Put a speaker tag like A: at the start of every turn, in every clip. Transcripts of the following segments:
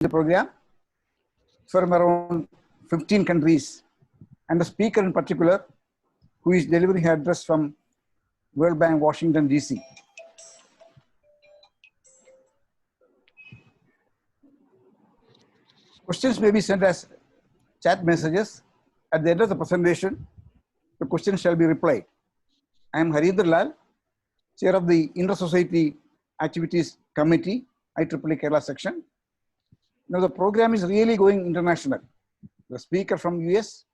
A: the program from around 15 countries, and the speaker in particular, who is delivering her address from World Bank, Washington, D.C. Questions may be sent as chat messages. At the end of the presentation, the questions shall be replied. I am Harindra Lal, Chair of the Intersociety Activities Committee, IEEE Kerala section. Now the program is really going international. The speaker from US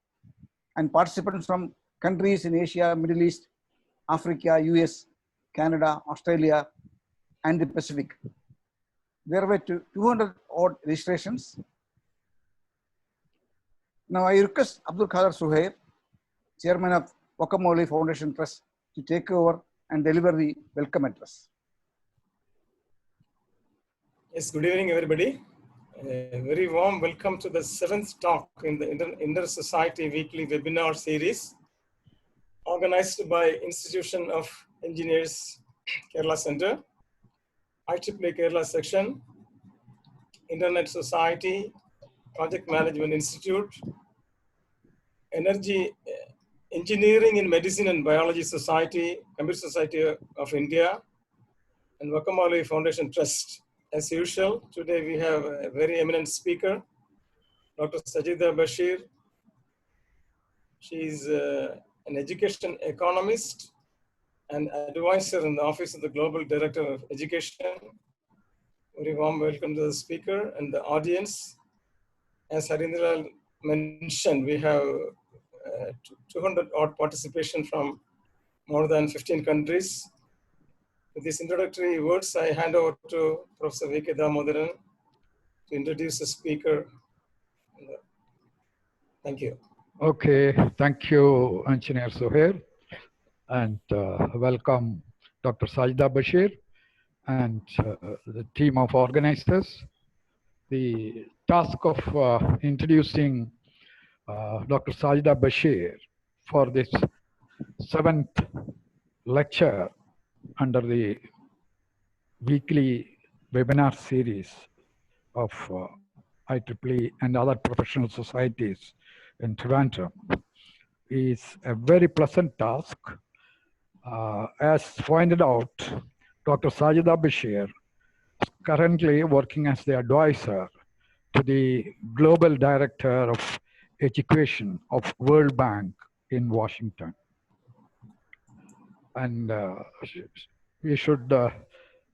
A: and participants from countries in Asia, Middle East, Africa, US, Canada, Australia, and the Pacific. There were 200 odd registrations. Now I request Abdul Khader Suhair, Chairman of Vakkom Moulavi Foundation Trust, to take over and deliver the welcome address.
B: Yes, good evening, everybody. A very warm welcome to the 7th talk in the Intersociety weekly webinar series, organized by Institution of Engineers Kerala Center, IEEE Kerala section, Internet Society, Project Management Institute, Energy Engineering in Medicine and Biology Society, Computer Society of India, and Vakkom Moulavi Foundation Trust. As usual, today we have a very eminent speaker, Dr. Sajitha Bashir. She is an education economist and advisor in the Office of the Global Director of Education. Very warm welcome to the speaker and the audience. As Harindra mentioned, we have 200 odd participation from more than 15 countries. With these introductory words, I hand over to Professor V.K. Damodaran to introduce the speaker. Thank you.
C: Okay, thank you, Engineer Suhair, and welcome Dr. Sajitha Bashir and the team of organizers. The task of introducing Dr. Sajitha Bashir for this 7th lecture under the weekly webinar series of IEEE and other professional societies in Trivandrum is a very pleasant task. As pointed out, Dr. Sajitha Bashir is currently working as the advisor to the Global Director of Education of World Bank in Washington. And we should,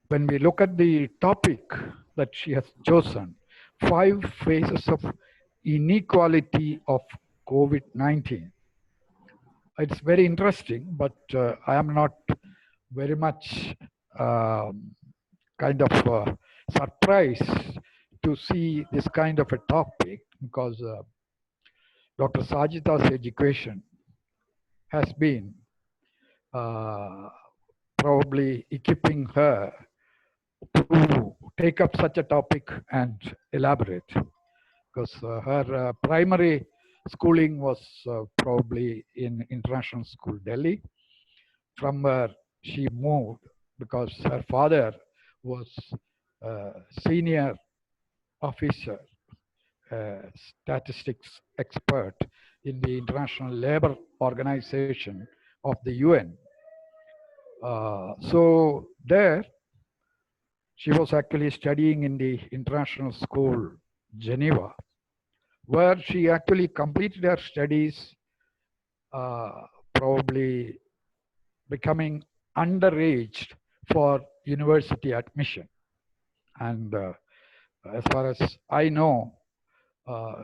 C: when we look at the topic that she has chosen, 5 phases of inequality of COVID-19. It's very interesting, but I am not very much kind of surprised to see this kind of a topic, because Dr. Sajitha's education has been probably equipping her to take up such a topic and elaborate, because her primary schooling was probably in International School, Delhi, from where she moved because her father was a senior officer, statistics expert in the International Labour Organization of the UN. So there, she was actually studying in the International School, Geneva, where she actually completed her studies, probably becoming underage for university admission. And as far as I know,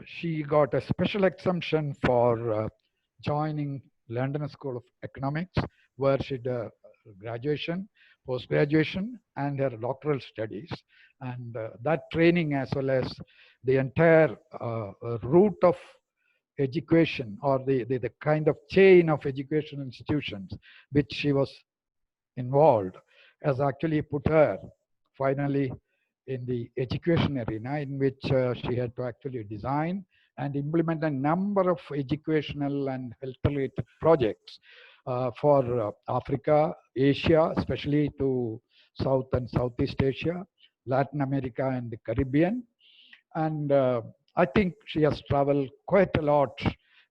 C: she got a special exemption for joining London School of Economics, where she did graduation, post-graduation, and her doctoral studies. And that training, as well as the entire route of education, or the kind of chain of education institutions which she was involved, has actually put her finally in the education arena, in which she had to actually design and implement a number of educational and health-related projects for Africa, Asia, especially to South and Southeast Asia, Latin America and the Caribbean, And I think she has traveled quite a lot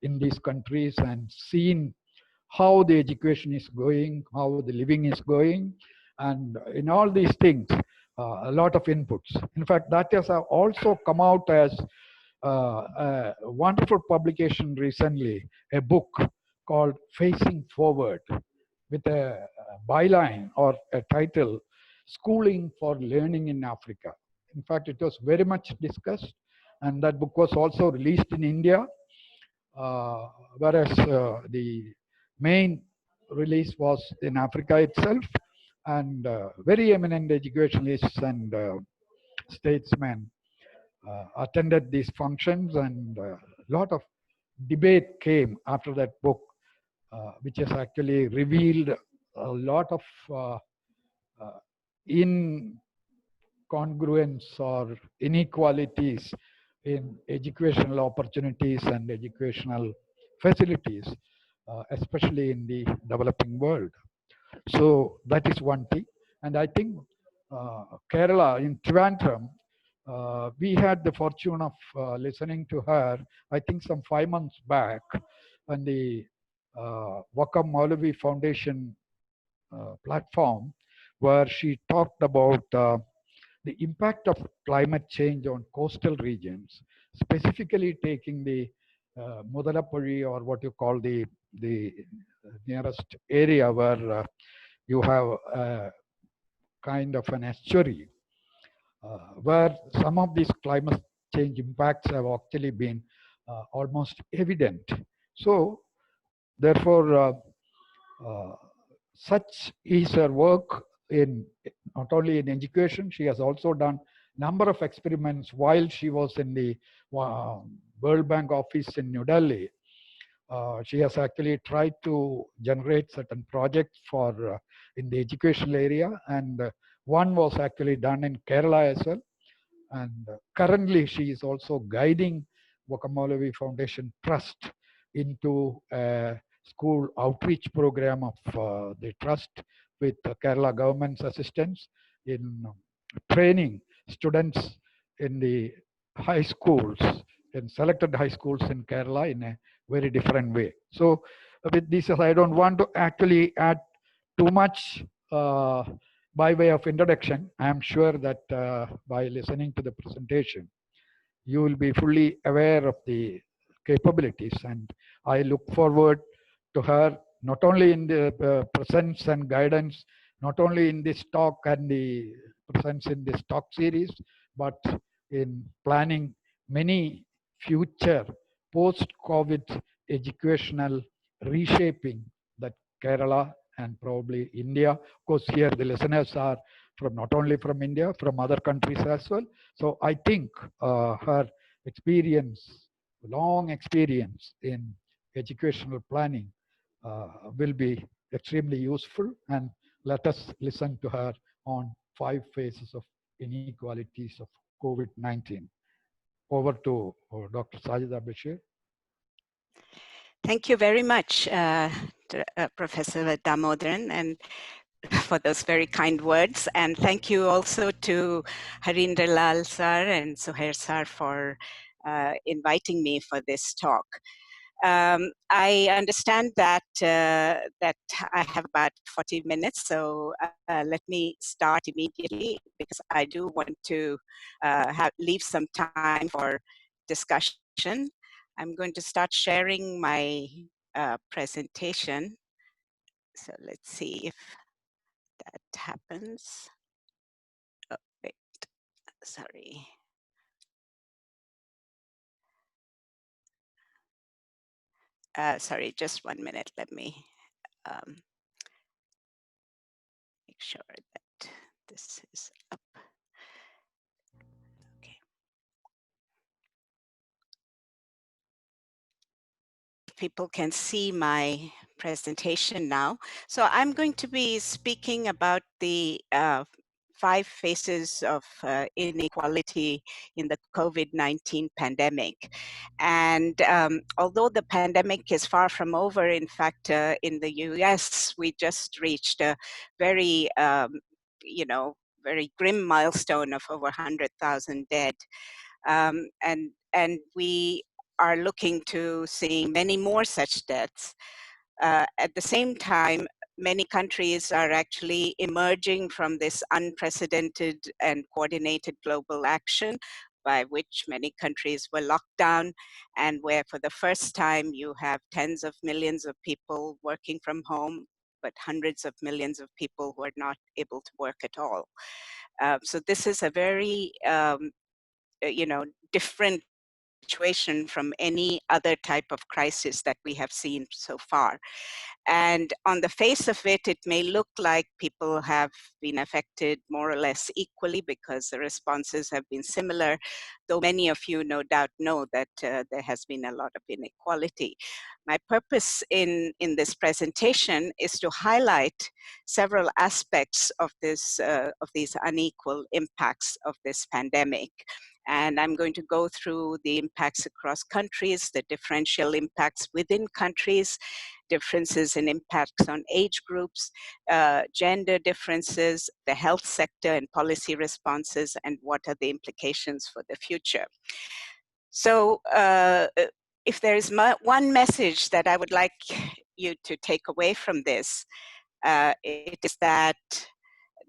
C: in these countries and seen how the education is going, how the living is going, and in all these things, a lot of inputs. In fact, that has also come out as a wonderful publication recently, a book called Facing Forward, with a byline or a title, Schooling for Learning in Africa. In fact, it was very much discussed, and that book was also released in India, whereas the main release was in Africa itself, and very eminent educationalists and statesmen attended these functions, and a lot of debate came after that book, which has actually revealed a lot of incongruence or inequalities in educational opportunities and educational facilities, especially in the developing world. So that is one thing. And I think Kerala in Trivandrum, we had the fortune of listening to her, I think some 5 months back, on the Vakkom Moulavi Foundation platform, where she talked about the impact of climate change on coastal regions, specifically taking the Mudalapuri, or what you call the nearest area where you have a kind of an estuary, where some of these climate change impacts have actually been almost evident. So therefore, such is her work in not only in education. She has also done number of experiments while she was in the World Bank office in New Delhi. She has actually tried to generate certain projects for in the educational area, and one was actually done in Kerala as well. And currently she is also guiding Vakkom Moulavi Foundation Trust into a school outreach program of the trust with Kerala government's assistance in training students in the high schools, in selected high schools in Kerala in a very different way. So with this, I don't want to actually add too much by way of introduction. I am sure that by listening to the presentation, you will be fully aware of the capabilities, and I look forward to her not only in the presence and guidance, not only in this talk and the presence in this talk series, but in planning many future post-COVID educational reshaping that Kerala and probably India, of course here the listeners are from not only from India, from other countries as well. So I think her experience, long experience in educational planning will be extremely useful, and let us listen to her on 5 phases of inequalities of COVID-19. Over to Dr. Sajitha Bashir.
D: Thank you very much, Professor Damodaran, and for those very kind words. And thank you also to Harindra Lal sir and Suhair sir for inviting me for this talk. I understand that that I have about 40 minutes, so let me start immediately, because I do want to leave some time for discussion. I'm going to start sharing my presentation. So let's see if that happens. Oh, wait, sorry. Sorry, just 1 minute. Let me make sure that this is up. Okay. People can see my presentation now. So I'm going to be speaking about the 5 phases of inequality in the COVID-19 pandemic. And although the pandemic is far from over, in fact, in the US, we just reached a very, very grim milestone of over 100,000 dead. And we are looking to see many more such deaths. At the same time, many countries are actually emerging from this unprecedented and coordinated global action by which many countries were locked down, and where for the first time you have tens of millions of people working from home, but hundreds of millions of people who are not able to work at all. So this is a very different situation from any other type of crisis that we have seen so far. And on the face of it, it may look like people have been affected more or less equally because the responses have been similar, though many of you no doubt know that there has been a lot of inequality. My purpose in this presentation is to highlight several aspects of this of these unequal impacts of this pandemic. And I'm going to go through the impacts across countries, the differential impacts within countries, differences in impacts on age groups, gender differences, the health sector and policy responses, and what are the implications for the future. So if there is one message that I would like you to take away from this, it is that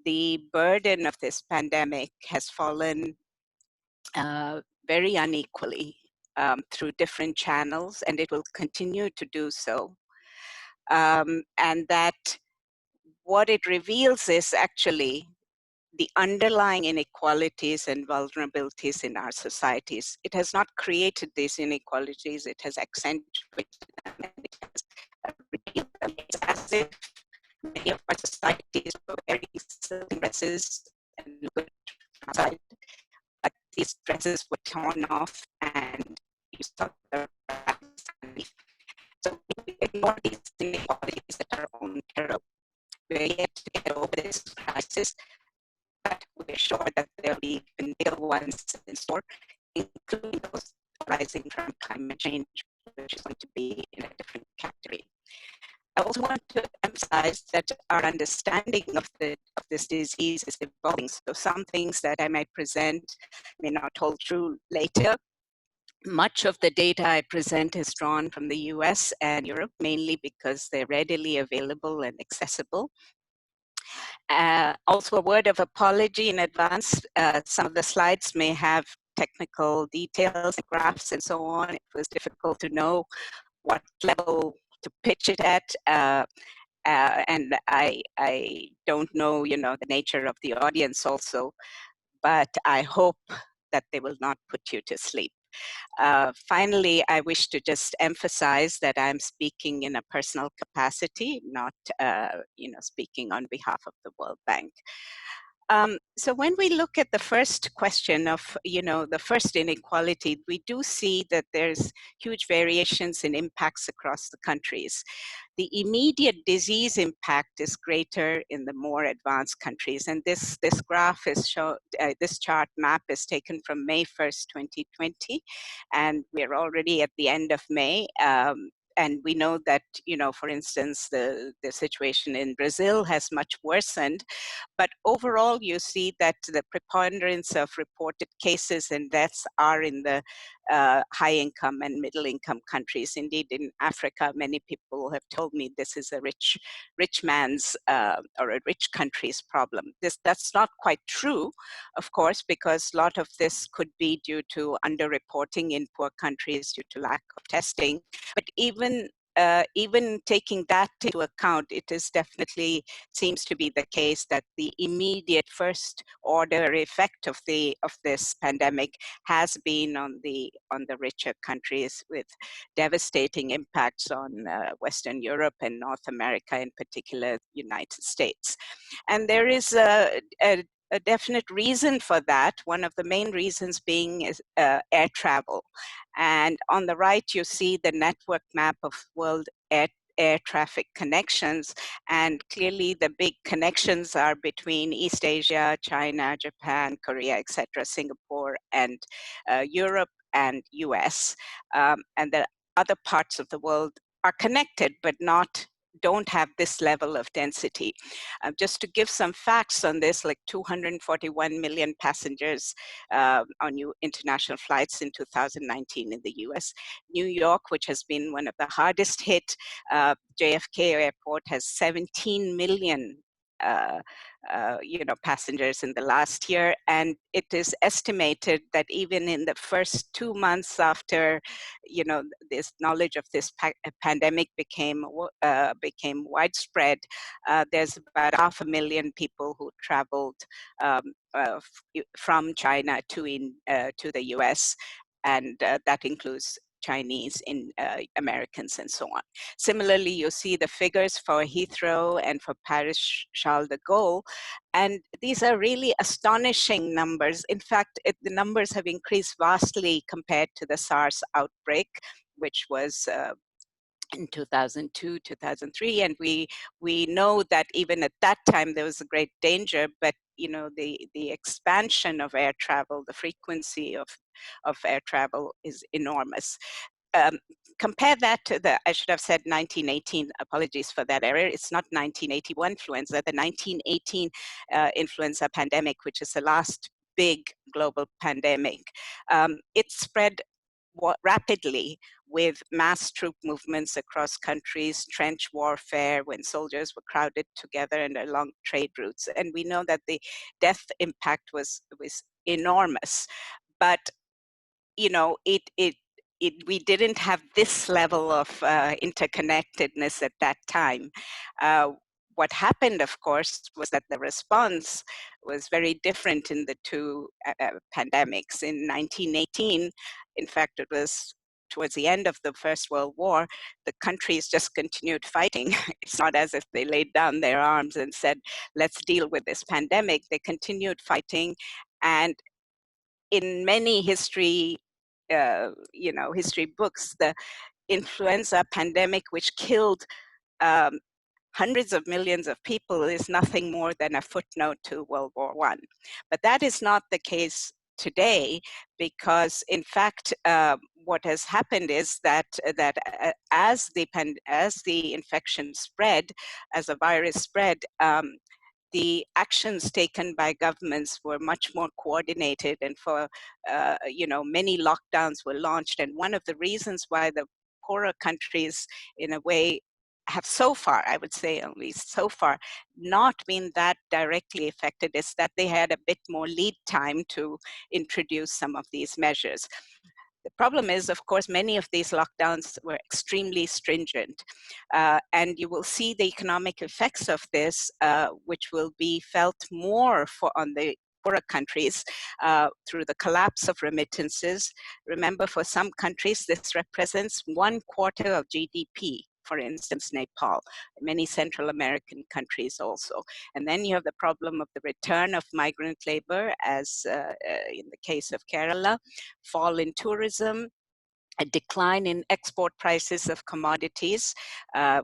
D: the burden of this pandemic has fallen very unequally through different channels, and it will continue to do so. And that what it reveals is actually the underlying inequalities and vulnerabilities in our societies. It has not created these inequalities, it has accentuated them, and it has revealed them. It's as if many of our societies were wearing silk dresses and good outside, but these dresses were torn off and you saw the rags underneath. So we ignore these inequalities that are own terrible. We're yet to get over this crisis, but we're sure that there'll be even bigger ones in store, including those arising from climate change, which is going to be in a different category. I also want to emphasize that our understanding of this disease is evolving. So some things that I might present may not hold true later. Much of the data I present is drawn from the US and Europe, mainly because they're readily available and accessible. Also a word of apology in advance. Some of the slides may have technical details, graphs and so on. It was difficult to know what level to pitch it at. And I don't know, the nature of the audience also, but I hope that they will not put you to sleep. Finally, I wish to just emphasize that I'm speaking in a personal capacity, not speaking on behalf of the World Bank. So when we look at the first question of, the first inequality, we do see that there's huge variations in impacts across the countries. The immediate disease impact is greater in the more advanced countries. And this graph is this chart map is taken from May 1st, 2020. And we're already at the end of May. And we know that, for instance, the situation in Brazil has much worsened. But overall, you see that the preponderance of reported cases and deaths are in the high-income and middle-income countries. Indeed, in Africa, many people have told me this is a rich man's or a rich country's problem. That's not quite true, of course, because a lot of this could be due to underreporting in poor countries due to lack of testing. But even taking that into account, it is definitely seems to be the case that the immediate first order effect of this pandemic has been on the richer countries, with devastating impacts on Western Europe and North America, in particular United States. And there is a definite reason for that. One of the main reasons being is air travel. And on the right, you see the network map of world air traffic connections. And clearly the big connections are between East Asia, China, Japan, Korea, etc., Singapore, and Europe and US. And the other parts of the world are connected, but not don't have this level of density. Just to give some facts on this, like 241 million passengers on new international flights in 2019 in the US. New York, which has been one of the hardest hit, JFK Airport has 17 million passengers in the last year, and it is estimated that even in the first 2 months after, this knowledge of this pandemic became widespread, there's about 500,000 people who traveled from China to the US, and that includes Chinese, Americans, and so on. Similarly, you see the figures for Heathrow and for Paris Charles de Gaulle, and these are really astonishing numbers. In fact, the numbers have increased vastly compared to the SARS outbreak, which was in 2002, 2003, and we know that even at that time there was a great danger, but the expansion of air travel, the frequency of air travel is enormous. Compare that to I should have said 1918, apologies for that error. It's not 1981 influenza, the 1918 influenza pandemic, which is the last big global pandemic. It spread rapidly with mass troop movements across countries, trench warfare, when soldiers were crowded together and along trade routes. And we know that the death impact was enormous, but we didn't have this level of interconnectedness at that time. What happened, of course, was that the response was very different in the two pandemics. In 1918, in fact, it was towards the end of the First World War, the countries just continued fighting. It's not as if they laid down their arms and said, let's deal with this pandemic. They continued fighting, and in many history books, the influenza pandemic, which killed hundreds of millions of people, is nothing more than a footnote to World War I. But that is not the case today, because in fact, what has happened is that as the infection spread, as the virus spread, the actions taken by governments were much more coordinated, and many lockdowns were launched. And one of the reasons why the poorer countries, in a way, have so far, I would say at least so far, not been that directly affected is that they had a bit more lead time to introduce some of these measures. The problem is, of course, many of these lockdowns were extremely stringent, and you will see the economic effects of this, which will be felt more on the poorer countries through the collapse of remittances. Remember, for some countries, this represents 1/4 of GDP. For instance, Nepal, many Central American countries also. And then you have the problem of the return of migrant labor, as in the case of Kerala, fall in tourism, a decline in export prices of commodities,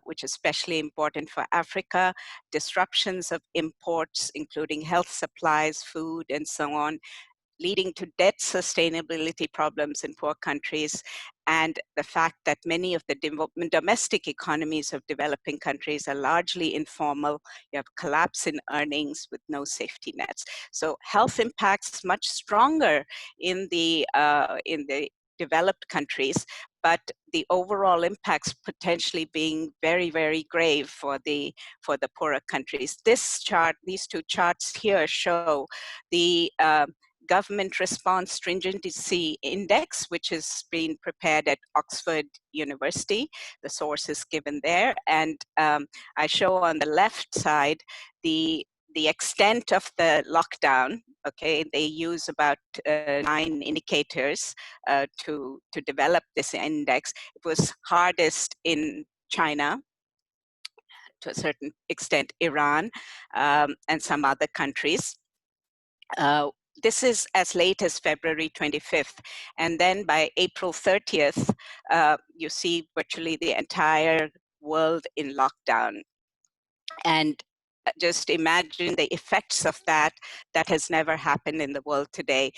D: which is especially important for Africa, disruptions of imports, including health supplies, food, and so on, leading to debt sustainability problems in poor countries, and the fact that many of the domestic economies of developing countries are largely informal. You have collapse in earnings with no safety nets. So health impacts much stronger in the developed countries, but the overall impacts potentially being very, very grave for the poorer countries. These two charts here show the Government Response Stringency Index, which has been prepared at Oxford University. The source is given there. And I show on the left side the extent of the lockdown. Okay, they use about 9 indicators to develop this index. It was hardest in China, to a certain extent Iran, and some other countries. This is as late as February 25th. And then by April 30th, you see virtually the entire world in lockdown. And just imagine the effects of that. That has never happened in the world today,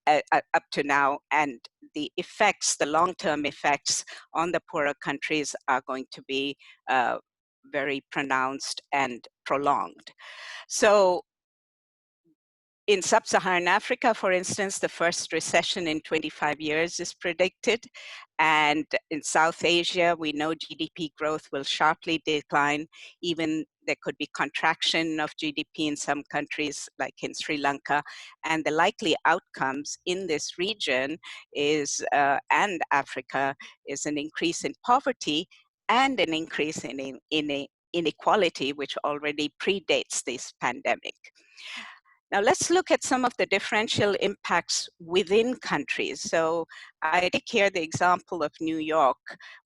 D: up to now. And the effects, the long-term effects on the poorer countries are going to be very pronounced and prolonged. So in sub-Saharan Africa, for instance, the first recession in 25 years is predicted. And in South Asia, we know GDP growth will sharply decline. Even there could be contraction of GDP in some countries, like in Sri Lanka. And the likely outcomes in this region is, and Africa, is an increase in poverty and an increase in inequality, which already predates this pandemic. Now let's look at some of the differential impacts within countries. So I take here the example of New York,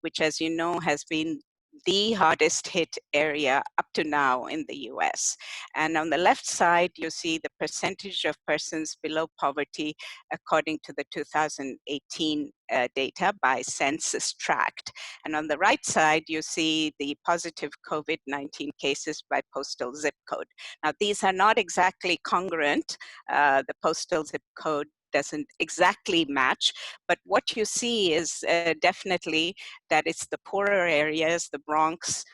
D: which, as you know, has been the hardest hit area up to now in the US. And on the left side, you see the percentage of persons below poverty according to the 2018 data by census tract. And on the right side, you see the positive COVID-19 cases by postal zip code. Now, these are not exactly congruent. The postal zip code doesn't exactly match, but what you see is definitely that it's the poorer areas, the Bronx,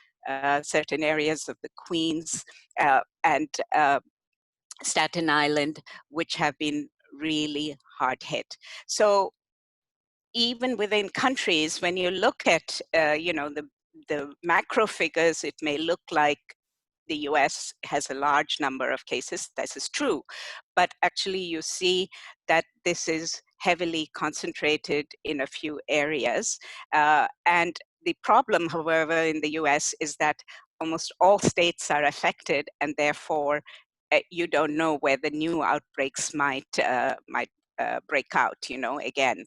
D: certain areas of the Queens, and Staten Island, which have been really hard hit. So even within countries, when you look at the macro figures, it may look like the US has a large number of cases. This is true, but actually you see that this is heavily concentrated in a few areas. And the problem, however, in the US is that almost all states are affected, and therefore you don't know where the new outbreaks might break out, again.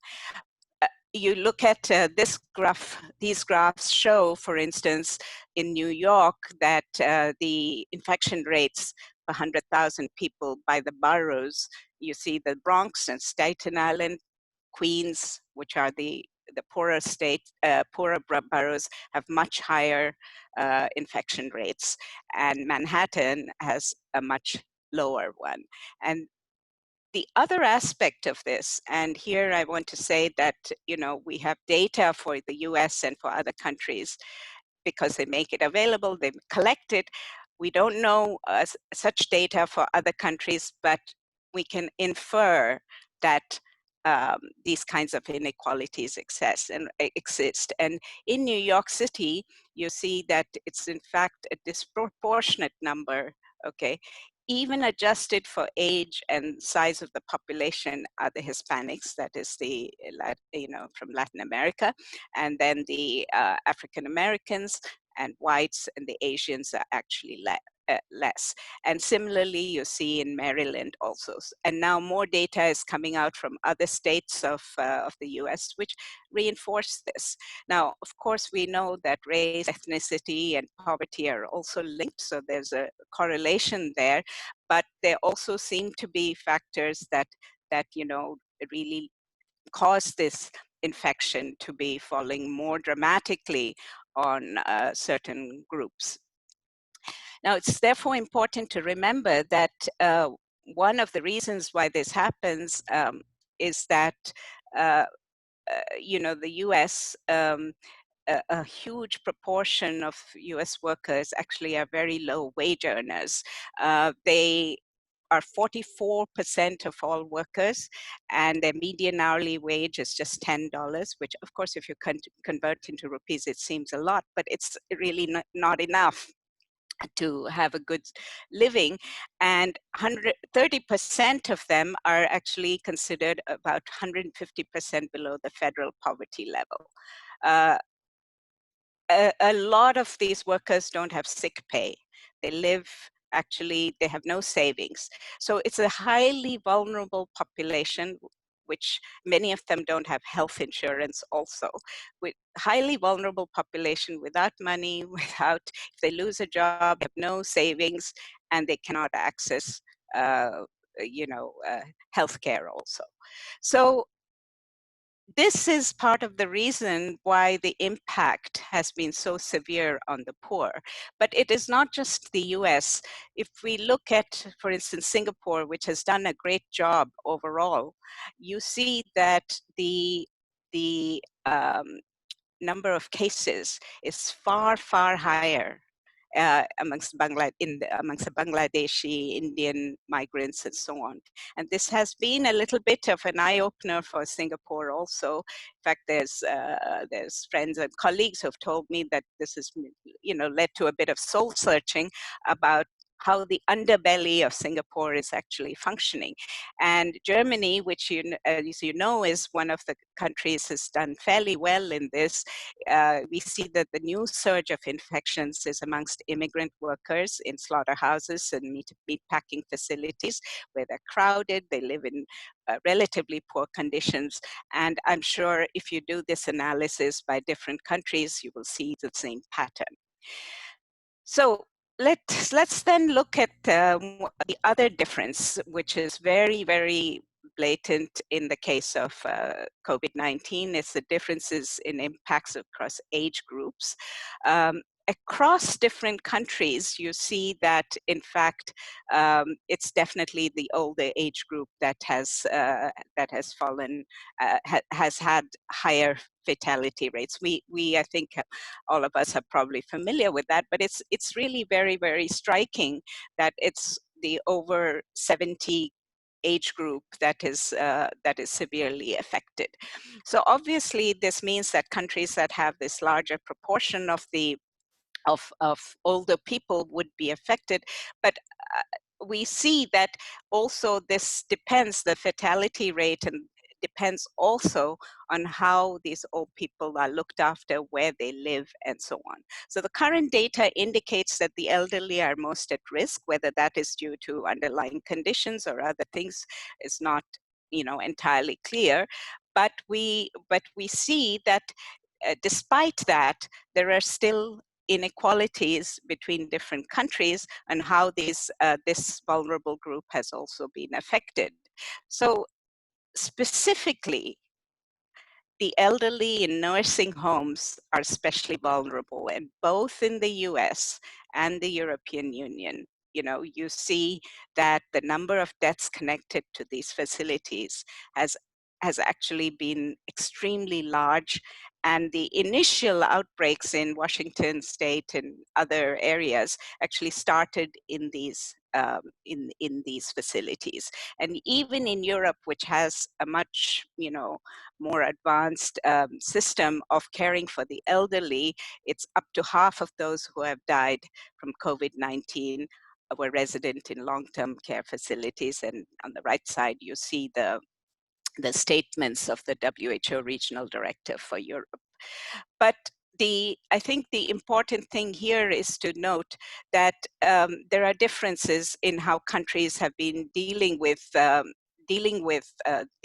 D: You look at this graph, these graphs show, for instance, in New York, that the infection rates per 100,000 people by the boroughs, you see the Bronx and Staten Island, Queens, which are the poorer poorer boroughs, have much higher infection rates, and Manhattan has a much lower one. And the other aspect of this, and here I want to say that, we have data for the US and for other countries because they make it available, they collect it. We don't know such data for other countries, but we can infer that these kinds of inequalities exist. And in New York City, you see that it's in fact a disproportionate number, okay? Even adjusted for age and size of the population are the Hispanics, that is from Latin America, and then the African Americans and whites, and the Asians are actually less. And similarly, you see in Maryland also. And now more data is coming out from other states of the US, which reinforce this. Now, of course, we know that race, ethnicity, and poverty are also linked, so there's a correlation there, but there also seem to be factors that really cause this infection to be falling more dramatically on certain groups. Now, it's therefore important to remember that one of the reasons why this happens is that, the US, a huge proportion of US workers actually are very low wage earners. They are 44% of all workers, and their median hourly wage is just $10, which of course, if you convert into rupees, it seems a lot, but it's really not enough to have a good living. And 30% of them are actually considered about 150% below the federal poverty level. A lot of these workers don't have sick pay. They have no savings. So it's a highly vulnerable population, which many of them don't have health insurance also. With highly vulnerable population without money, if they lose a job, they have no savings, and they cannot access healthcare also. So this is part of the reason why the impact has been so severe on the poor. But it is not just the US. If we look at, for instance, Singapore, which has done a great job overall, you see that the number of cases is far, far higher amongst amongst the Bangladeshi, Indian migrants, and so on. And this has been a little bit of an eye-opener for Singapore also. In fact, there's friends and colleagues who have told me that this has, led to a bit of soul searching about how the underbelly of Singapore is actually functioning. And Germany, which as you know, is one of the countries has done fairly well in this. We see that the new surge of infections is amongst immigrant workers in slaughterhouses and meat packing facilities, where they're crowded, they live in relatively poor conditions. And I'm sure if you do this analysis by different countries, you will see the same pattern. So let's then look at the other difference, which is very, very blatant in the case of COVID-19. It's the differences in impacts across age groups. Across different countries, you see that, in fact, it's definitely the older age group that has fallen, has had higher fatality rates. We I think all of us are probably familiar with that, but it's really very, very striking that it's the over 70 age group that is severely affected. So obviously, this means that countries that have this larger proportion of older people would be affected, but we see that also this depends, the fatality rate, and depends also on how these old people are looked after, where they live, and so on. So the current data indicates that the elderly are most at risk, whether that is due to underlying conditions or other things is not, entirely clear. But we see that despite that, there are still inequalities between different countries and how this vulnerable group has also been affected. So specifically, the elderly in nursing homes are especially vulnerable, and both in the US and the European Union, you see that the number of deaths connected to these facilities has actually been extremely large. And the initial outbreaks in Washington state and other areas actually started in these in these facilities. And even in Europe, which has a much more advanced system of caring for the elderly, it's up to half of those who have died from COVID-19 were resident in long-term care facilities. And on the right side, you see the statements of the WHO Regional Director for Europe. But I think the important thing here is to note that there are differences in how countries have been dealing with the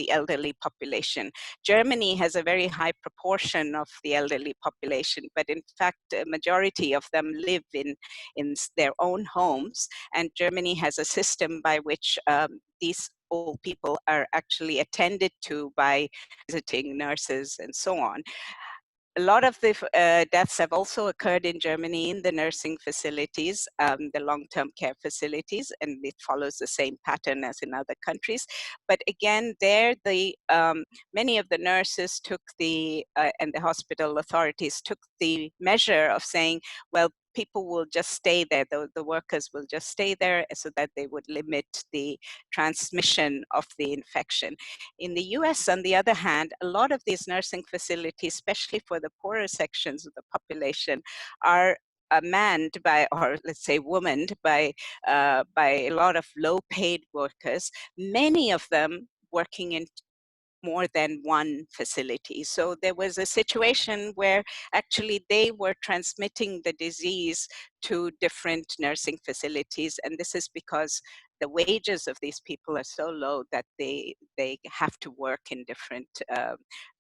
D: elderly population. Germany has a very high proportion of the elderly population, but in fact, a majority of them live in their own homes. And Germany has a system by which these old people are actually attended to by visiting nurses and so on. A lot of the deaths have also occurred in Germany in the nursing facilities, the long-term care facilities, and it follows the same pattern as in other countries. But again, there, many of the nurses took and the hospital authorities took the measure of saying, well, people will just stay there, the workers will just stay there so that they would limit the transmission of the infection. In the US, on the other hand, a lot of these nursing facilities, especially for the poorer sections of the population, are manned by, or let's say womaned by a lot of low-paid workers, many of them working in more than one facility. So there was a situation where actually they were transmitting the disease to different nursing facilities. And this is because the wages of these people are so low that they have to work in different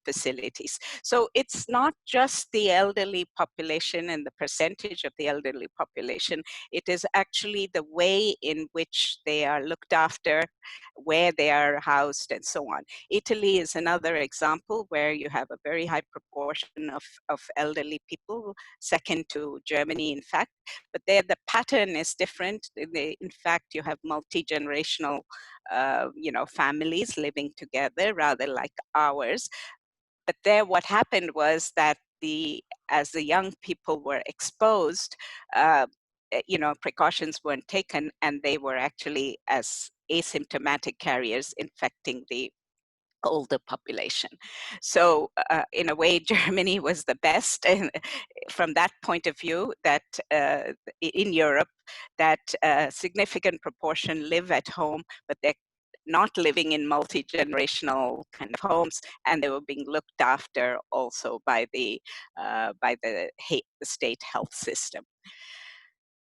D: facilities. So it's not just the elderly population and the percentage of the elderly population, it is actually the way in which they are looked after, where they are housed, and so on. Italy is another example where you have a very high proportion of elderly people, second to Germany, in fact. But there the pattern is different. In fact, you have multi-generational families living together, rather like ours. But there what happened was that as the young people were exposed, precautions weren't taken, and they were actually as asymptomatic carriers infecting the older population. So in a way, Germany was the best from that point of view, that in Europe, that a significant proportion live at home, but they're not living in multi-generational kind of homes, and they were being looked after also by the state health system.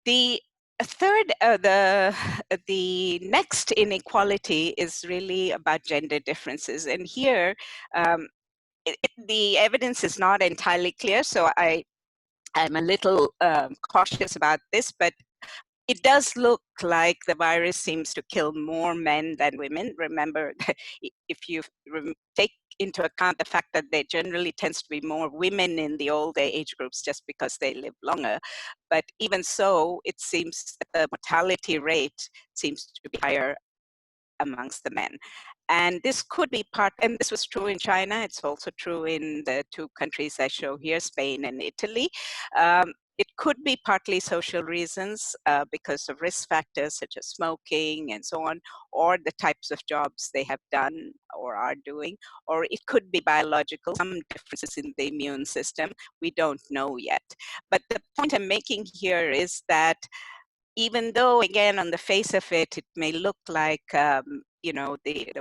D: The third, the next inequality is really about gender differences, and here the evidence is not entirely clear, so I'm a little cautious about this, but it does look like the virus seems to kill more men than women. Remember, if you take into account the fact that there generally tends to be more women in the older age groups just because they live longer. But even so, it seems that the mortality rate seems to be higher amongst the men. And this could be part, and this was true in China, it's also true in the two countries I show here, Spain and Italy. It could be partly social reasons because of risk factors such as smoking and so on, or the types of jobs they have done or are doing, or it could be biological, some differences in the immune system, we don't know yet. But the point I'm making here is that even though, again, on the face of it, it may look like, the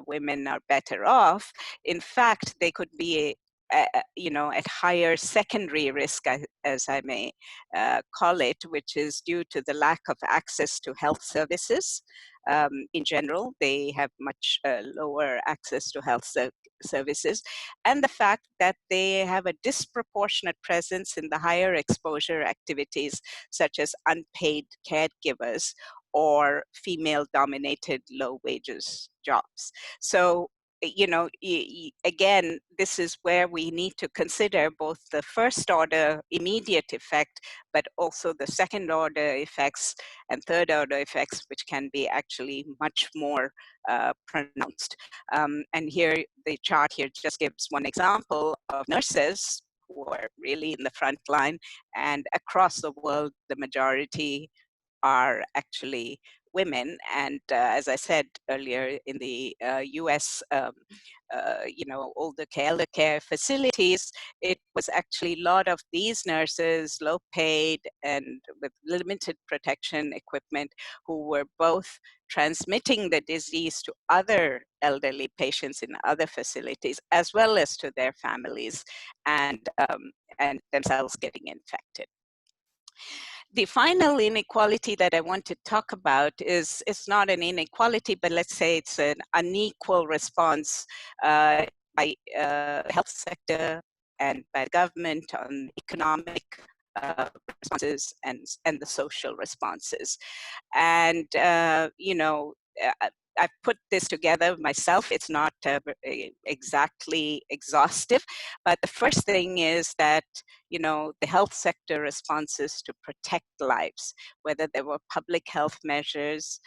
D: women are better off, in fact, they could be, at higher secondary risk, as I may call it, which is due to the lack of access to health services. In general, they have much lower access to health services, and the fact that they have a disproportionate presence in the higher exposure activities, such as unpaid caregivers or female-dominated low wages jobs. So, again, this is where we need to consider both the first order immediate effect, but also the second order effects and third order effects, which can be actually much more pronounced. And here, the chart here just gives one example of nurses who are really in the front line, and across the world, the majority are actually women. And as I said earlier, in the US, older elder care facilities, it was actually a lot of these nurses, low paid and with limited protection equipment, who were both transmitting the disease to other elderly patients in other facilities, as well as to their families, and themselves getting infected. The final inequality that I want to talk about is, it's not an inequality, but let's say it's an unequal response by the health sector and by the government on economic responses and the social responses. And, I've put this together myself. It's not exactly exhaustive, but the first thing is that, the health sector responses to protect lives, whether there were public health measures,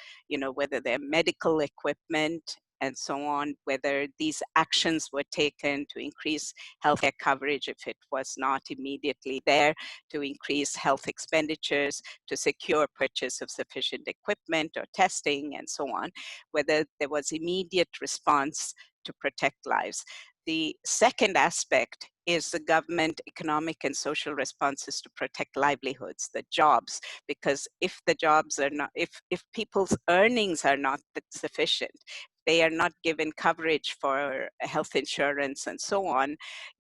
D: whether they're medical equipment, and so on, whether these actions were taken to increase healthcare coverage if it was not immediately there, to increase health expenditures, to secure purchase of sufficient equipment or testing, and so on, whether there was immediate response to protect lives. The second aspect is the government economic and social responses to protect livelihoods, the jobs, because if the jobs are not, if people's earnings are not sufficient, they are not given coverage for health insurance and so on,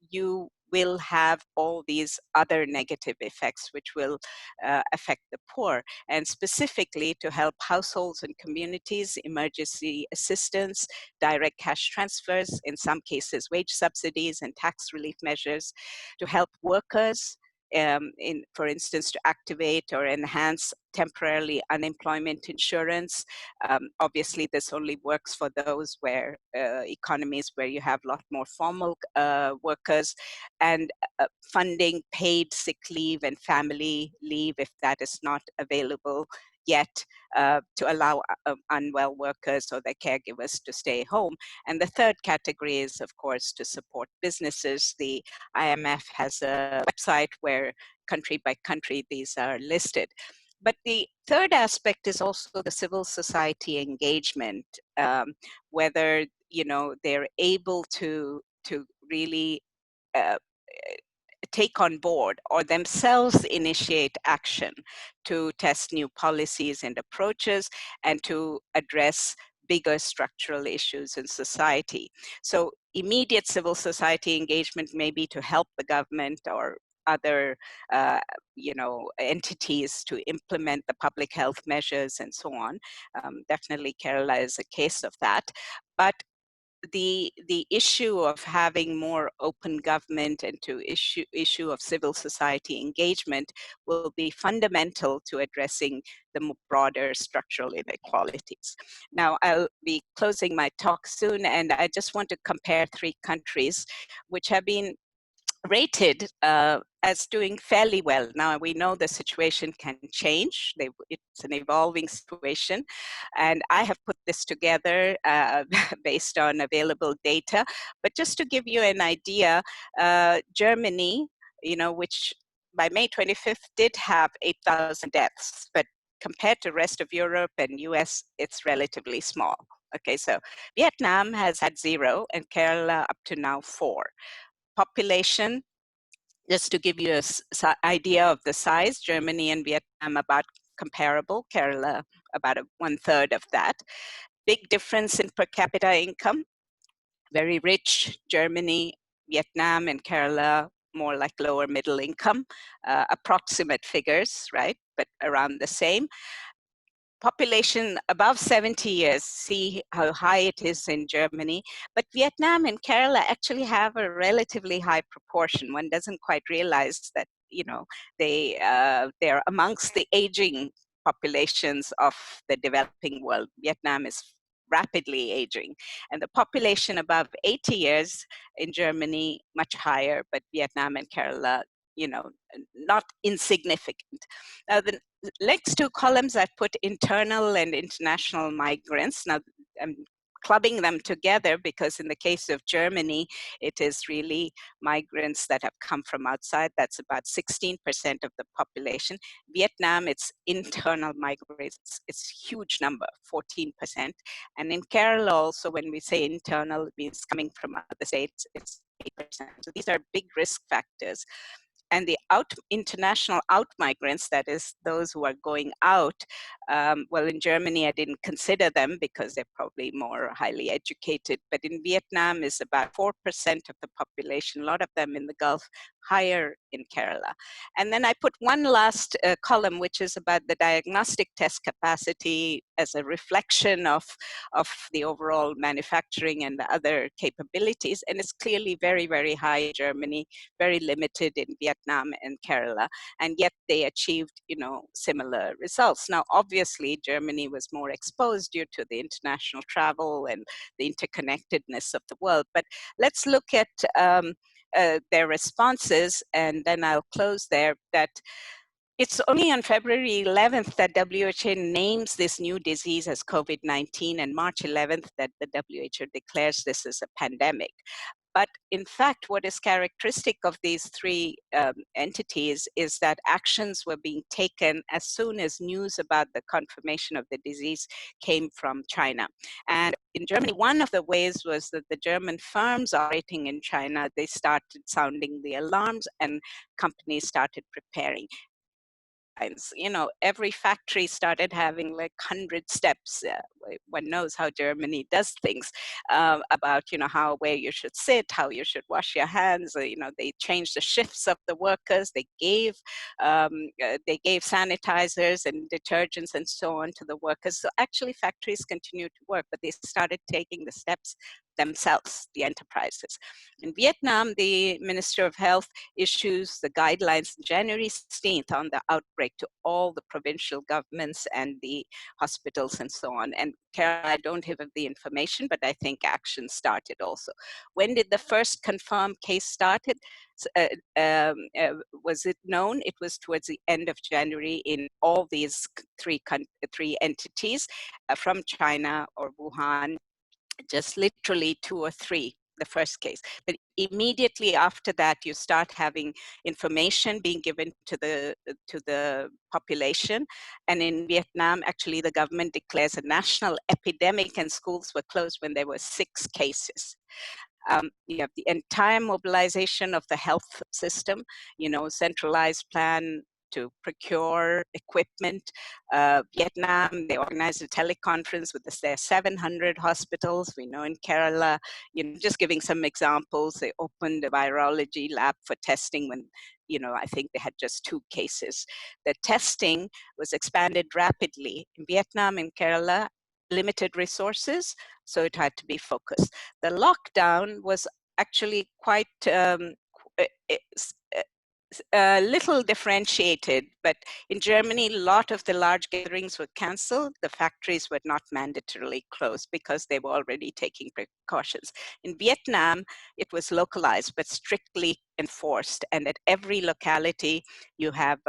D: you will have all these other negative effects which will affect the poor. And specifically to help households and communities, emergency assistance, direct cash transfers, in some cases wage subsidies and tax relief measures, to help workers, for instance, to activate or enhance temporarily unemployment insurance. Obviously, this only works for those where economies where you have a lot more formal workers, and funding paid sick leave and family leave if that is not available yet, to allow unwell workers or their caregivers to stay home. And the third category is, of course, to support businesses. The IMF has a website where country by country these are listed. But the third aspect is also the civil society engagement, whether they're able to really take on board or themselves initiate action to test new policies and approaches and to address bigger structural issues in society. So immediate civil society engagement may be to help the government or other entities to implement the public health measures and so on. Definitely Kerala is a case of that. But the issue of having more open government and to issue of civil society engagement will be fundamental to addressing the broader structural inequalities. Now, I'll be closing my talk soon, and I just want to compare 3 countries which have been rated as doing fairly well. Now, we know the situation can change. It's an evolving situation. And I have put this together based on available data. But just to give you an idea, Germany, which by May 25th did have 8,000 deaths, but compared to rest of Europe and US, it's relatively small. Okay, so Vietnam has had 0 and Kerala up to now 4. Population, just to give you an idea of the size, Germany and Vietnam about comparable, Kerala about 1/3 of that. Big difference in per capita income, very rich, Germany, Vietnam, and Kerala more like lower middle income, approximate figures, right, but around the same. Population above 70 years, see how high it is in Germany. But Vietnam and Kerala actually have a relatively high proportion. One doesn't quite realize that, they're amongst the aging populations of the developing world. Vietnam is rapidly aging. And the population above 80 years in Germany, much higher, but Vietnam and Kerala, not insignificant. Now, the next 2 columns I've put internal and international migrants. Now, I'm clubbing them together because in the case of Germany, it is really migrants that have come from outside. That's about 16% of the population. Vietnam, it's internal migrants. It's a huge number, 14%. And in Kerala also, when we say internal, it means coming from other states, it's 8%. So these are big risk factors. And the international out migrants, that is those who are going out, well, in Germany, I didn't consider them because they're probably more highly educated, but in Vietnam is about 4% of the population, a lot of them in the Gulf, higher in Kerala. And then I put one last column, which is about the diagnostic test capacity as a reflection of the overall manufacturing and the other capabilities. And it's clearly very, very high in Germany, very limited in Vietnam and Kerala, and yet they achieved, similar results. Now, obviously, Germany was more exposed due to the international travel and the interconnectedness of the world. But let's look at their responses, and then I'll close there. That it's only on February 11th that WHO names this new disease as COVID-19, and March 11th that the WHO declares this as a pandemic. But in fact, what is characteristic of these 3 entities is that actions were being taken as soon as news about the confirmation of the disease came from China. And in Germany, one of the ways was that the German firms operating in China, they started sounding the alarms and companies started preparing. Every factory started having like 100 steps. One knows how Germany does things about, where you should sit, how you should wash your hands. They changed the shifts of the workers. They gave sanitizers and detergents and so on to the workers. So actually factories continued to work, but they started taking the steps themselves, the enterprises. In Vietnam, the Minister of Health issues the guidelines January 16th on the outbreak to all the provincial governments and the hospitals and so on. And Kerala, I don't have the information, but I think action started also. When did the first confirmed case started? Was it known? It was towards the end of January in all these three entities from China or Wuhan, just literally 2 or 3, the first case. But immediately after that, you start having information being given to the population. And in Vietnam, actually, the government declares a national epidemic, and schools were closed when there were 6 cases. You have the entire mobilization of the health system, centralized plan to procure equipment. Vietnam, they organized a teleconference with their 700 hospitals. We know in Kerala, just giving some examples, they opened a virology lab for testing when, I think they had just 2 cases. The testing was expanded rapidly. In Vietnam and Kerala, limited resources, so it had to be focused. The lockdown was actually quite little differentiated, but in Germany, a lot of the large gatherings were canceled. The factories were not mandatorily closed because they were already taking precautions. In Vietnam, it was localized, but strictly enforced. And at every locality, you have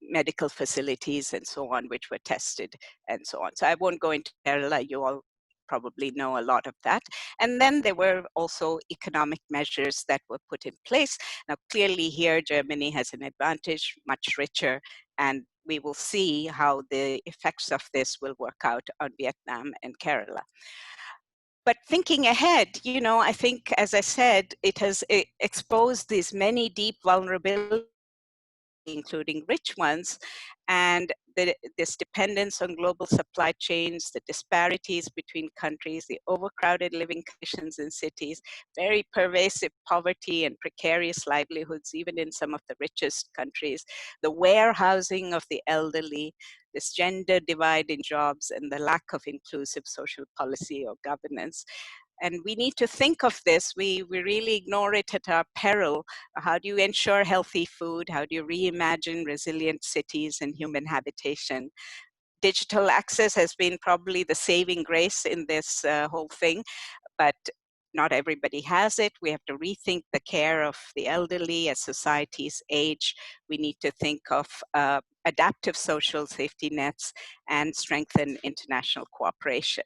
D: medical facilities and so on, which were tested and so on. So I won't go into Kerala, you all probably know a lot of that. And then there were also economic measures that were put in place. Now, clearly here, Germany has an advantage, much richer, and we will see how the effects of this will work out on Vietnam and Kerala. But thinking ahead, I think, as I said, it has exposed these many deep vulnerabilities, including rich ones, and this dependence on global supply chains, the disparities between countries, the overcrowded living conditions in cities, very pervasive poverty and precarious livelihoods, even in some of the richest countries, the warehousing of the elderly, this gender divide in jobs, and the lack of inclusive social policy or governance. And we need to think of this. We really ignore it at our peril. How do you ensure healthy food? How do you reimagine resilient cities and human habitation? Digital access has been probably the saving grace in this whole thing, but not everybody has it. We have to rethink the care of the elderly as societies age. We need to think of adaptive social safety nets and strengthen international cooperation.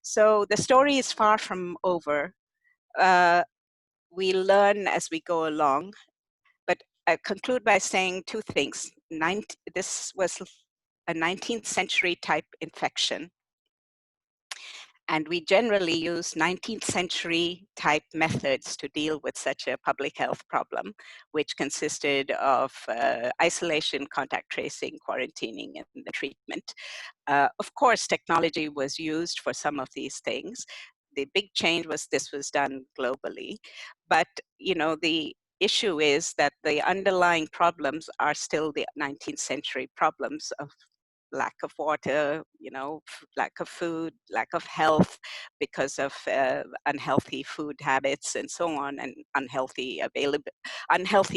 D: So the story is far from over. We learn as we go along, but I conclude by saying 2 things. This was a 19th century type infection, and we generally use 19th century type methods to deal with such a public health problem, which consisted of isolation, contact tracing, quarantining, and the treatment. Of course, technology was used for some of these things. The big change was this was done globally. But, the issue is that the underlying problems are still the 19th century problems of lack of water, lack of food, lack of health because of unhealthy food habits and so on, and unhealthy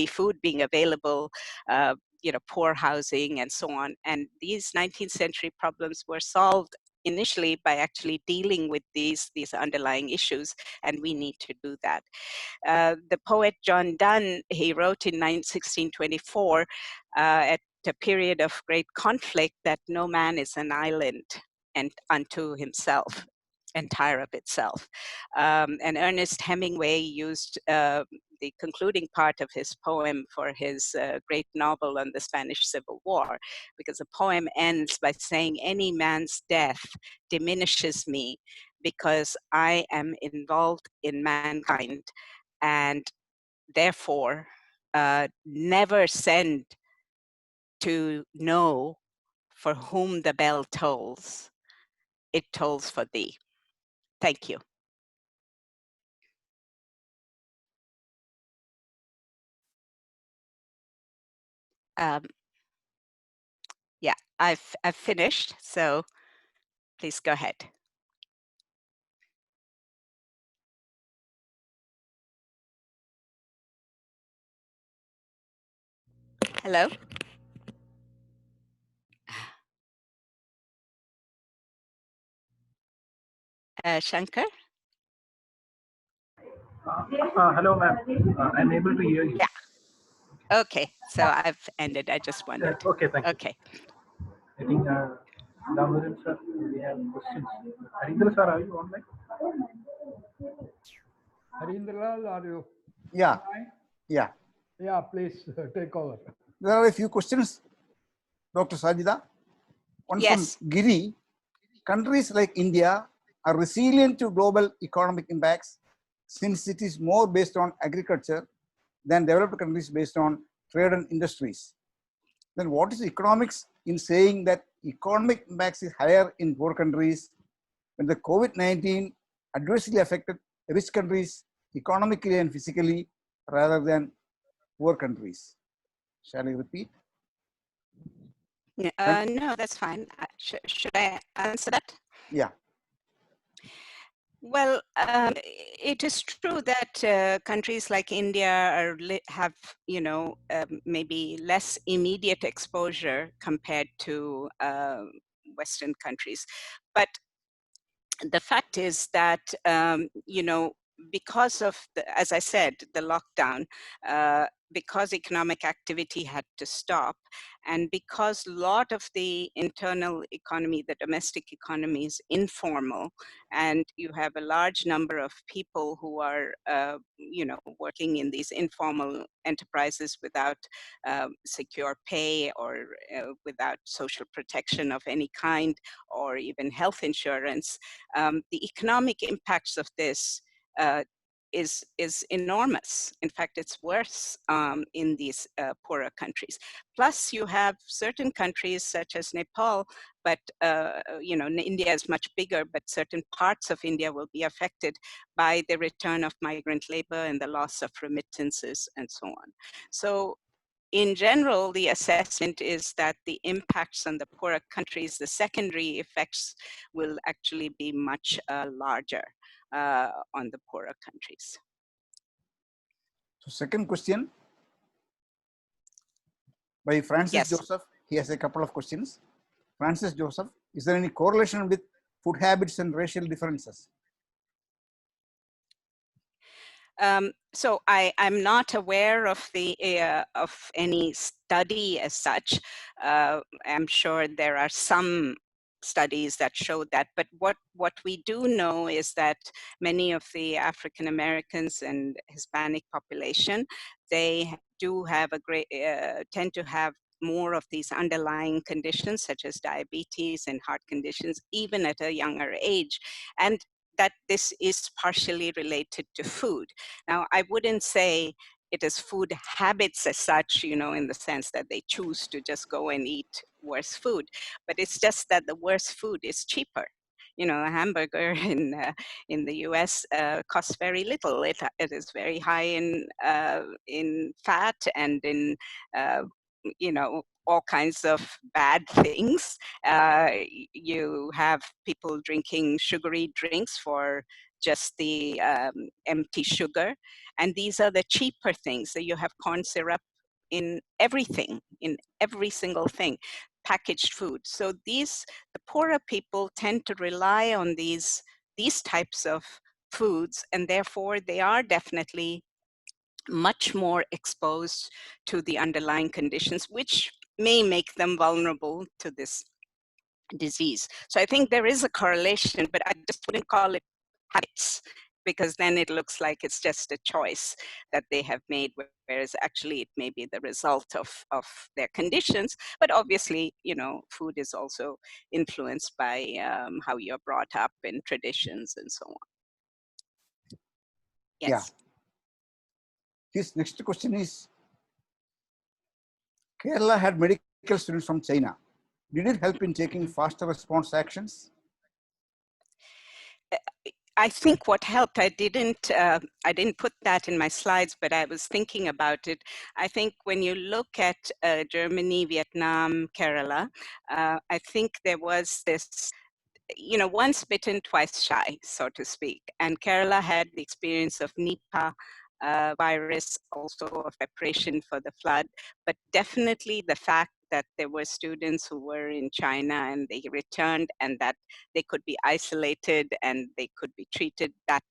D: food being available, poor housing and so on. And these 19th century problems were solved initially by actually dealing with these underlying issues, and we need to do that. The poet John Donne, he wrote in 1624 at a period of great conflict that no man is an island and unto himself, entire of itself. And Ernest Hemingway used the concluding part of his poem for his great novel on the Spanish Civil War, because the poem ends by saying, any man's death diminishes me because I am involved in mankind, and therefore never send to know for whom the bell tolls. It tolls for thee. Thank you. Yeah, I've finished, so please go ahead. Hello? Shankar?
E: Hello, ma'am. I'm able to hear you.
D: Yeah. Okay, so I've ended. I just wondered.
E: Okay, thank you.
D: Okay.
E: I think, Damodaran sir, we have questions. Harindra sir, are you online?
C: Harindralal, are you?
A: Yeah,
C: online?
A: yeah.
C: Yeah, please take over.
A: There are a few questions, Dr. Sajitha. One from
D: Yes.
A: Giri. Countries like India are resilient to global economic impacts since it is more based on agriculture than developed countries based on trade and industries. Then what is economics in saying that economic impacts is higher in poor countries when the COVID-19 adversely affected rich countries economically and physically rather than poor countries? Shall I repeat?
D: No, that's fine. Should I answer that?
A: Yeah.
D: Well, it is true that countries like India have, maybe less immediate exposure compared to Western countries. But the fact is that, because of, as I said, the lockdown, because economic activity had to stop, and because a lot of the internal economy, the domestic economy is informal, and you have a large number of people who are, working in these informal enterprises without secure pay or without social protection of any kind, or even health insurance, the economic impacts of this is enormous. In fact, it's worse in these poorer countries. Plus, you have certain countries such as Nepal, but India is much bigger, but certain parts of India will be affected by the return of migrant labor and the loss of remittances and so on. So in general, the assessment is that the impacts on the poorer countries, the secondary effects, will actually be much larger on the poorer countries.
A: So second question by Francis
D: Yes.
A: Joseph. He has a couple of questions. Francis Joseph, is there any correlation with food habits and racial differences?
D: So I'm not aware of any study as such. I'm sure there are some studies that show that, but what we do know is that many of the African Americans and Hispanic population, they do have tend to have more of these underlying conditions such as diabetes and heart conditions, even at a younger age, and that this is partially related to food. Now, I wouldn't say it is food habits as such, in the sense that they choose to just go and eat worse food, but it's just that the worse food is cheaper. A hamburger in the US costs very little. It is very high in fat and in all kinds of bad things. You have people drinking sugary drinks for just the empty sugar, and these are the cheaper things. So you have corn syrup in everything, in every single thing, packaged food. So the poorer people tend to rely on these types of foods, and therefore they are definitely much more exposed to the underlying conditions, which may make them vulnerable to this disease. So I think there is a correlation, but I just wouldn't call it habits, because then it looks like it's just a choice that they have made, whereas actually it may be the result of their conditions. But obviously, food is also influenced by how you're brought up and traditions and so on. Yes.
A: Yeah. His next question is, Kerala had medical students from China. Did it help in taking faster response actions?
D: I think what helped, I didn't put that in my slides, but I was thinking about it. I think when you look at Germany, Vietnam, Kerala, I think there was this, once bitten, twice shy, so to speak. And Kerala had the experience of Nipah virus, also of preparation for the flood, but definitely the fact that there were students who were in China and they returned, and that they could be isolated and they could be treated, that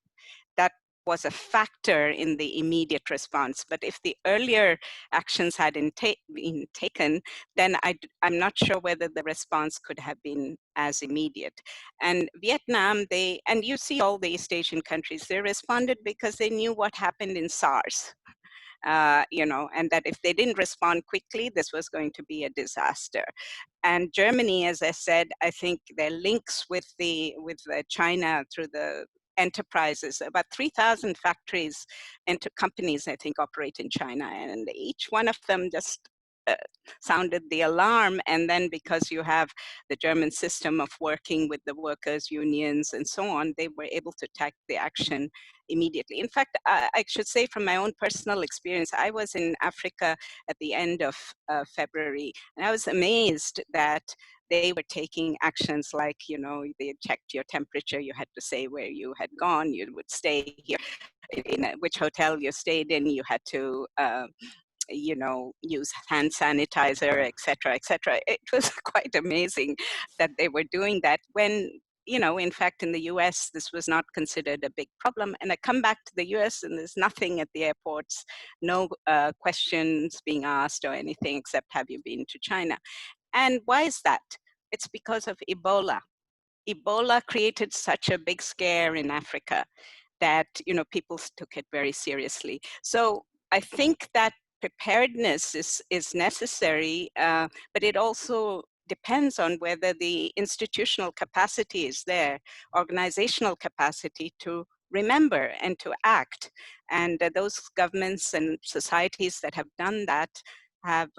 D: was a factor in the immediate response. But if the earlier actions hadn't been taken, then I'm not sure whether the response could have been as immediate. And Vietnam, and you see all the East Asian countries, they responded because they knew what happened in SARS. And that if they didn't respond quickly, this was going to be a disaster. And Germany, as I said, I think their links with China through the enterprises, about 3,000 factories and companies, I think, operate in China, and each one of them just sounded the alarm. And then because you have the German system of working with the workers' unions and so on, they were able to take the action immediately. In fact, I should say from my own personal experience, I was in Africa at the end of February, and I was amazed that they were taking actions like, they checked your temperature, you had to say where you had gone, you would stay here, which hotel you stayed in, you had to use hand sanitizer, etc., etc. It was quite amazing that they were doing that when, in fact, in the US, this was not considered a big problem. And I come back to the US and there's nothing at the airports, no questions being asked or anything except, have you been to China? And why is that? It's because of Ebola. Ebola created such a big scare in Africa that people took it very seriously. So I think that preparedness is necessary, but it also depends on whether the institutional capacity is there, organizational capacity to remember and to act. And those governments and societies that have done that have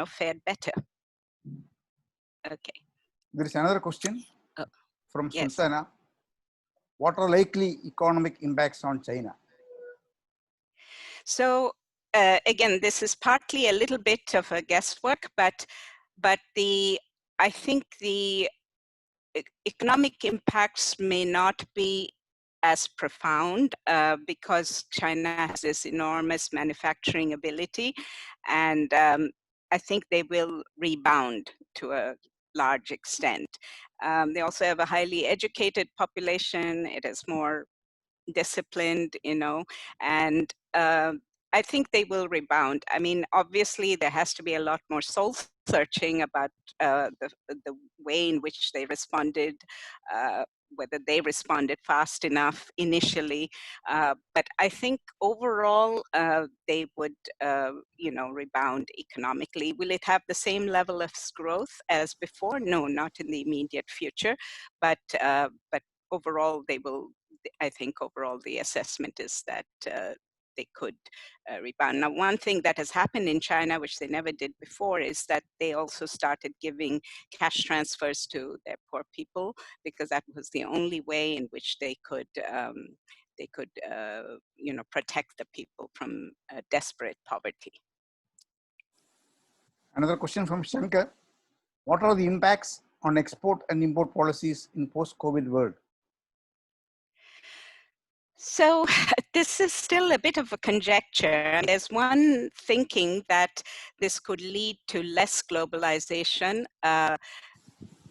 D: fared better. Okay.
A: There is another question from
D: Yes.
A: Sultana. What are likely economic impacts on China?
D: So again, this is partly a little bit of a guesswork, but I think the economic impacts may not be as profound because China has this enormous manufacturing ability, and I think they will rebound to a large extent. They also have a highly educated population. It is more disciplined, and I think they will rebound. I mean, obviously, there has to be a lot more soul searching about the way in which they responded, whether they responded fast enough initially. But I think overall, they would, rebound economically. Will it have the same level of growth as before? No, not in the immediate future. But overall, they will. I think overall the assessment is that they could rebound. Now, one thing that has happened in China, which they never did before, is that they also started giving cash transfers to their poor people, because that was the only way in which they could protect the people from desperate poverty.
A: Another question from Shankar. What are the impacts on export and import policies in post-COVID world?
D: So this is still a bit of a conjecture. There's one thinking that this could lead to less globalization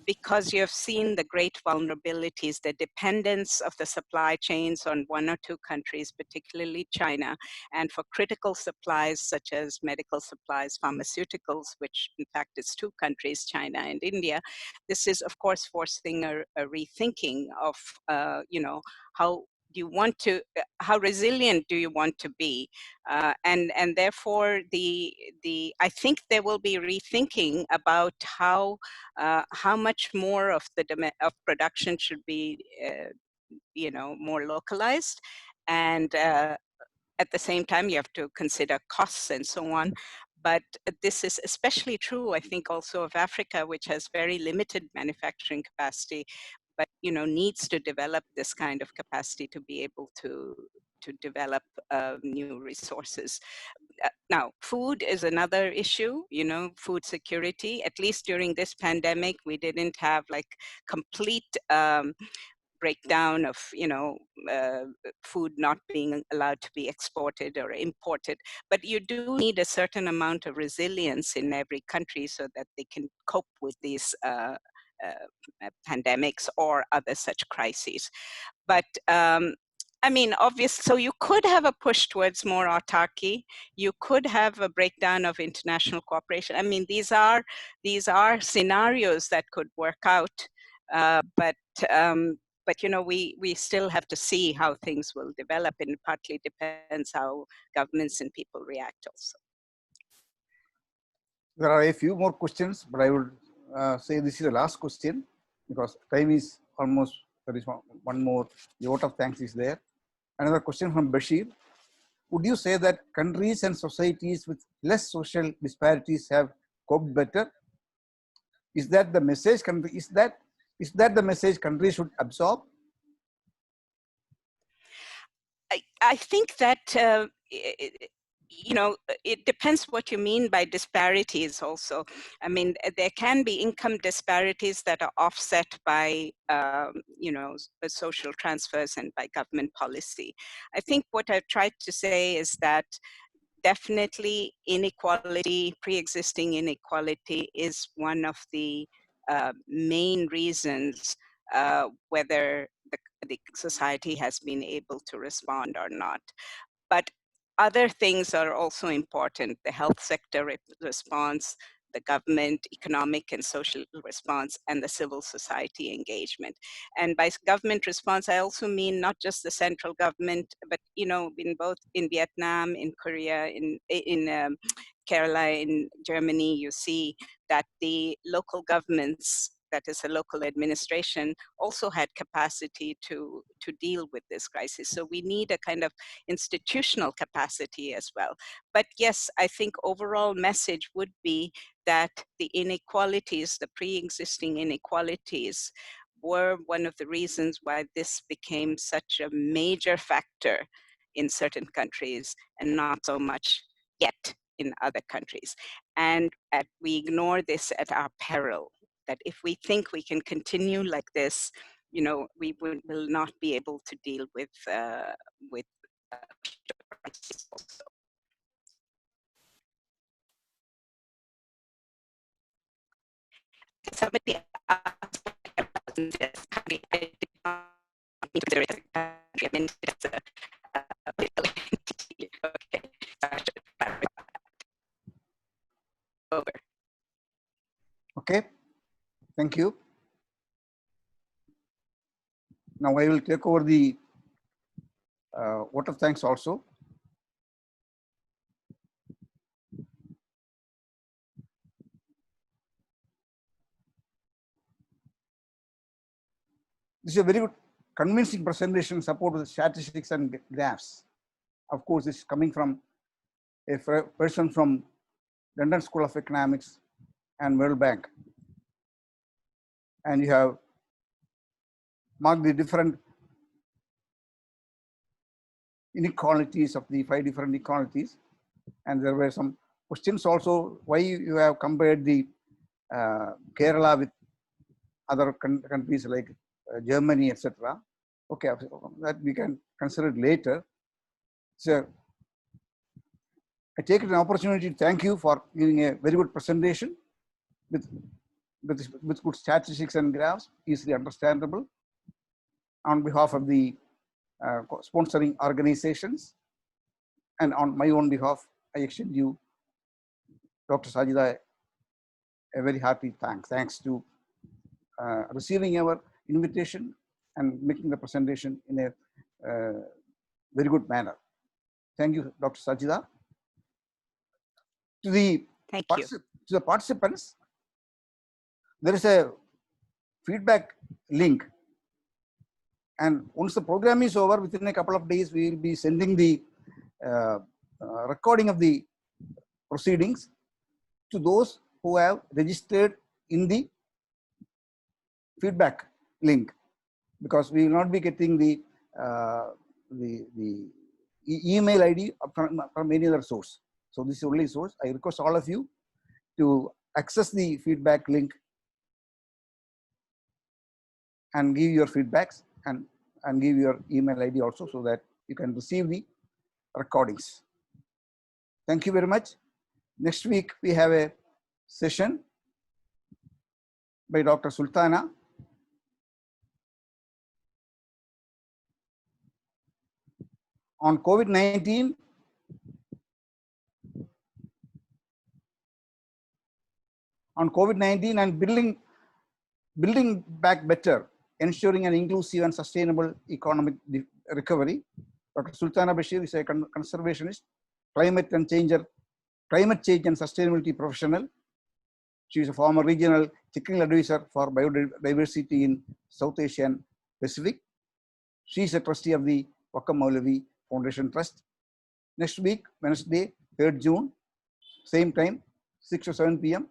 D: because you have seen the great vulnerabilities, the dependence of the supply chains on one or two countries, particularly China, and for critical supplies such as medical supplies, pharmaceuticals, which in fact is two countries, China and India. This is, of course, forcing a rethinking of, how do you want to, how resilient do you want to be? And therefore, I think there will be rethinking about how much more of of production should be, more localized, and at the same time, you have to consider costs and so on. But this is especially true, I think, also of Africa, which has very limited manufacturing capacity, but needs to develop this kind of capacity to be able to develop new resources. Now, food is another issue, food security. At least during this pandemic, we didn't have like complete breakdown of food not being allowed to be exported or imported, but you do need a certain amount of resilience in every country so that they can cope with these pandemics or other such crises. But I mean, obviously, so you could have a push towards more autarky. You could have a breakdown of international cooperation. I mean, these are scenarios that could work out, but you know, we still have to see how things will develop, and it partly depends how governments and people react also.
A: There are a few more questions, but I would say this is the last question because time is almost, there is one more. The vote of thanks is there. Another question from Bashir. Would you say that countries and societies with less social disparities have coped better? Is that the message? Is that the message countries should absorb?
D: I think that you know, it depends what you mean by disparities also. I mean, there can be income disparities that are offset by, you know, social transfers and by government policy. I think what I've tried to say is that definitely inequality, pre-existing inequality is one of the main reasons whether the society has been able to respond or not. But other things are also important: the health sector response, the government, economic and social response, and the civil society engagement. And by government response, I also mean not just the central government, but, you know, in Vietnam, in Korea, in Kerala, in Germany, you see that the local governments, that is a local administration, also had capacity to deal with this crisis. So we need a kind of institutional capacity as well. But yes, I think overall message would be that the inequalities, the pre-existing inequalities, were one of the reasons why this became such a major factor in certain countries and not so much yet in other countries. And we ignore this at our peril, that if we think we can continue like this, you know, we will not be able to deal with crisis also. Somebody asked, I did not consider it a country. I mean, it's a political entity. Okay, so I should clarify that. Over.
A: Okay, thank you. Now I will take over the vote of thanks also. This is a very good, convincing presentation support with statistics and graphs. Of course, this is coming from a person from London School of Economics and World Bank. And you have marked the different inequalities of the 5 different inequalities. And there were some questions also, why you have compared the Kerala with other countries like Germany, etc. Okay, that we can consider it later. So I take it an opportunity to thank you for giving a very good presentation with good statistics and graphs, easily understandable. On behalf of the sponsoring organizations and on my own behalf, I extend you, Dr. Sajitha, a very hearty thanks. Thanks to receiving our invitation and making the presentation in a very good manner. Thank you, Dr. Sajitha. To the participants, there is a feedback link. And once the program is over, within a couple of days, we will be sending the recording of the proceedings to those who have registered in the feedback link, because we will not be getting the email ID from any other source. So this is the only source. I request all of you to access the feedback link and give your feedbacks and give your email ID also, so that you can receive the recordings. Thank you very much. Next week, we have a session by Dr. Sultana. on COVID-19, and building back better, ensuring an inclusive and sustainable economic recovery. Dr. Sultana Bashir is a conservationist, climate change and sustainability professional. She is a former regional technical advisor for biodiversity in South Asia and Pacific. She is a trustee of the Vakkom Moulavi Foundation Trust. Next week, Wednesday, 3rd June, same time, 6 to 7 p.m.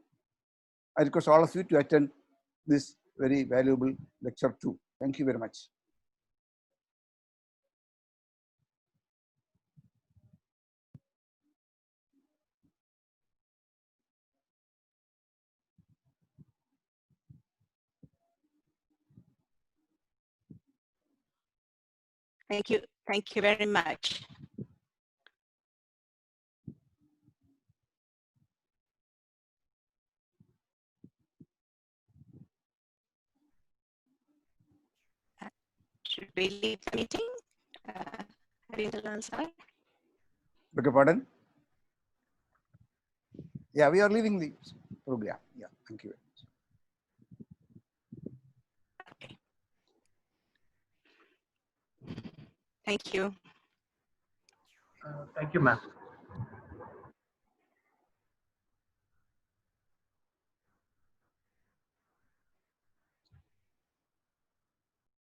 A: I request all of you to attend this very valuable lecture too. Thank you very much.
D: Thank you. Thank you very much. Should we leave the meeting? Sir?
A: Beg your pardon? Yeah, we are leaving the program. Yeah, thank you.
D: Okay. Thank you.
E: Thank you, ma'am.